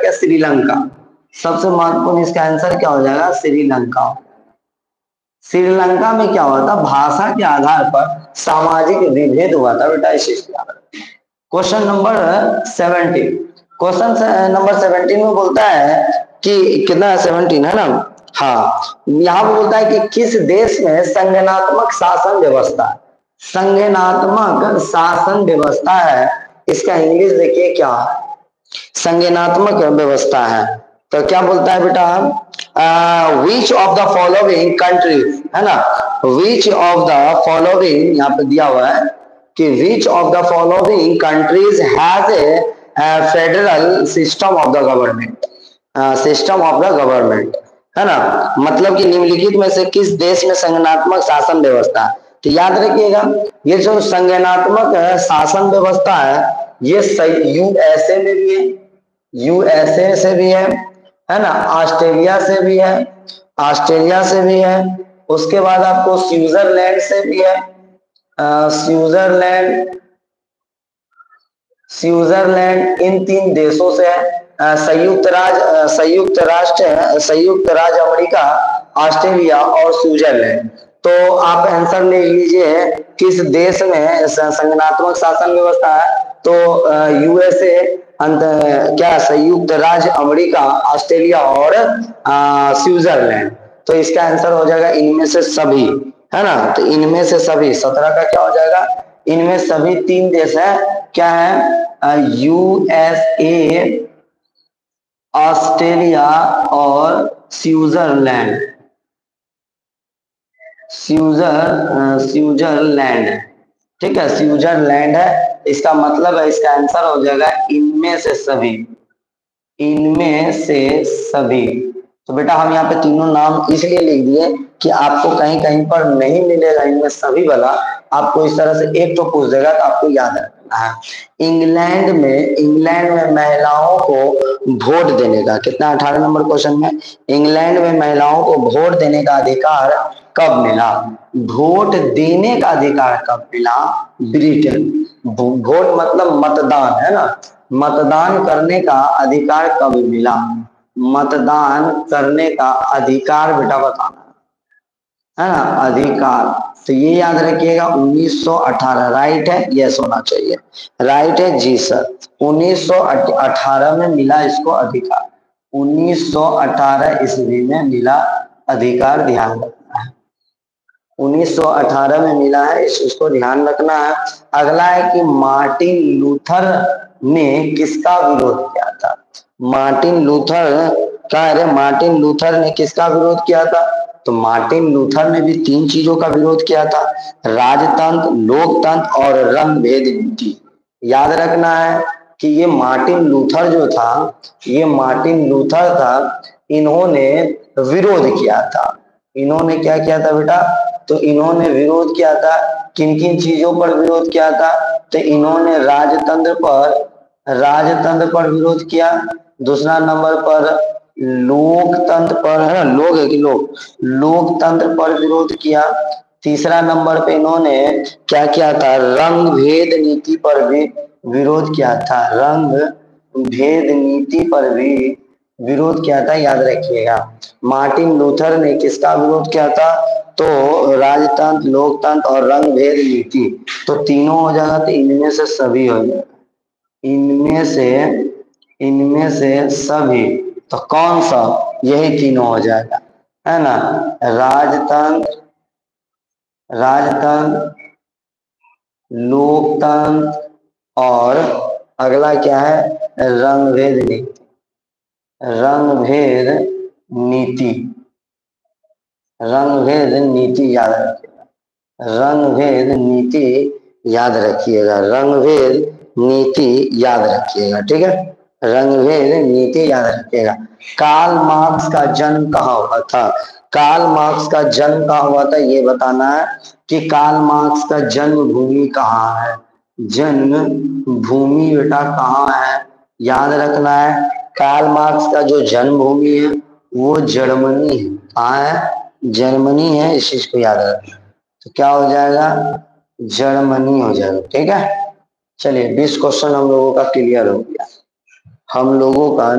क्या, श्रीलंका। सबसे महत्वपूर्ण इसका आंसर क्या हो जाएगा, श्रीलंका। श्रीलंका में क्या हुआ था, भाषा के आधार पर सामाजिक विभेद हुआ था बेटा, इस चीज का। क्वेश्चन नंबर 17, क्वेश्चन नंबर 17 में बोलता है कि कितना, 17 है ना, हाँ। यहाँ पे बोलता है कि किस देश में संगठनात्मक शासन व्यवस्था, संगठनात्मक शासन व्यवस्था है, इसका इंग्लिश देखिए क्या है, संगठनात्मक व्यवस्था है। तो क्या बोलता है बेटा, which of the following countries, है ना, विच ऑफ द फॉलोइंग, यहाँ पे दिया हुआ है कि which of the following countries has a federal system of the government, system of the government, है ना, मतलब कि निम्नलिखित में से किस देश में संगठनात्मक शासन व्यवस्था। तो याद रखिएगा, ये जो संगठनात्मक शासन व्यवस्था है, ये यूएसए में भी है, यूएसए से भी है ना, ऑस्ट्रेलिया से भी है, ऑस्ट्रेलिया से भी है, उसके बाद आपको स्विट्जरलैंड से भी है, स्विट्जरलैंड, स्विट्जरलैंड, इन 3 देशों से है, संयुक्त राज्य अमेरिका, ऑस्ट्रेलिया और स्विट्जरलैंड। तो आप आंसर ले लीजिए किस देश में संगठनात्मक शासन व्यवस्था है, तो यूएसए, क्या, संयुक्त राज्य अमेरिका, ऑस्ट्रेलिया और स्विट्जरलैंड। तो इसका आंसर हो जाएगा इनमें से सभी, है ना, तो इनमें से सभी 17 का क्या हो जाएगा, इनमें सभी 3 देश है, क्या है, यूएसए, ऑस्ट्रेलिया और स्विट्जरलैंड, स्विट्जरलैंड, ठीक है, स्विट्जरलैंड है, इसका मतलब है, इसका आंसर हो जाएगा इनमें से सभी, इनमें से सभी। तो बेटा हम यहाँ पे तीनों नाम इसलिए लिख दिए कि आपको कहीं कहीं पर नहीं मिलेगा इनमें सभी वाला, आपको इस तरह से एक तो पूछ देगा तो आपको याद रखना है। इंग्लैंड में महिलाओं को वोट देने का, कितना, 18 नंबर क्वेश्चन में, इंग्लैंड में महिलाओं को वोट देने का अधिकार कब मिला, वोट देने का अधिकार कब मिला, ब्रिटेन, वोट मतलब मतदान, है ना, मतदान करने का अधिकार कब मिला, मतदान करने का अधिकार बेटा बताना, है ना, अधिकार। तो ये याद रखिएगा 1918, राइट है, यस होना चाहिए, राइट है जी सर, 1918 में मिला इसको अधिकार, 1918 ईस्वी में मिला अधिकार, ध्यान रखना है, 1918 में मिला है, इसको ध्यान रखना है। अगला है कि मार्टिन लूथर ने किसका विरोध किया था, मार्टिन लूथर ने किसका विरोध किया था, तो मार्टिन लूथर ने भी 3 चीजों का विरोध किया था, राजतंत्र, लोकतंत्र और रंग भेद नीति। याद रखना है कि ये मार्टिन लूथर जो था, ये मार्टिन लूथर था, इन्होंने विरोध किया था, इन्होंने क्या किया था बेटा, तो इन्होंने विरोध किया था, किन किन चीजों पर विरोध किया था, तो इन्होंने राजतंत्र पर विरोध किया, दूसरा नंबर पर लोकतंत्र पर, है ना, लोग है कि लोकतंत्र पर विरोध किया, तीसरा नंबर पे इन्होंने क्या किया था, रंग भेद नीति पर भी विरोध किया था, रंग भेद नीति पर भी विरोध किया था, याद रखिएगा। मार्टिन लूथर ने किसका विरोध किया था, तो राजतंत्र, लोकतंत्र और रंग भेद नीति, तो तीनों हो जाएगा, तो इनमें से सभी हो जाएगा, इनमें से सभी, तो कौन सा, यही तीनों हो जाएगा, है ना, राजतंत्र, लोकतंत्र और अगला क्या है, रंग भेद नीति, रंग भेद नीति याद रखिएगा, रंग भेद नीति याद रखिएगा, रंग भेद नीति याद रखिएगा, ठीक है, रंग भेद नीति याद रखिएगा। कार्ल मार्क्स का जन्म कहाँ हुआ था, कार्ल मार्क्स का जन्म कहाँ हुआ था, ये बताना है कि कार्ल मार्क्स का जन्मभूमि कहाँ है, जन्म भूमि बेटा कहाँ है, याद रखना है। कार्ल मार्क्स का जो जन्मभूमि है वो जर्मनी है, कहाँ है, जर्मनी है, इस चीज को याद रखना। तो क्या हो जाएगा, जर्मनी हो जाएगा, ठीक है। चलिए 20 क्वेश्चन हम लोगों का क्लियर हो गया, हम लोगों का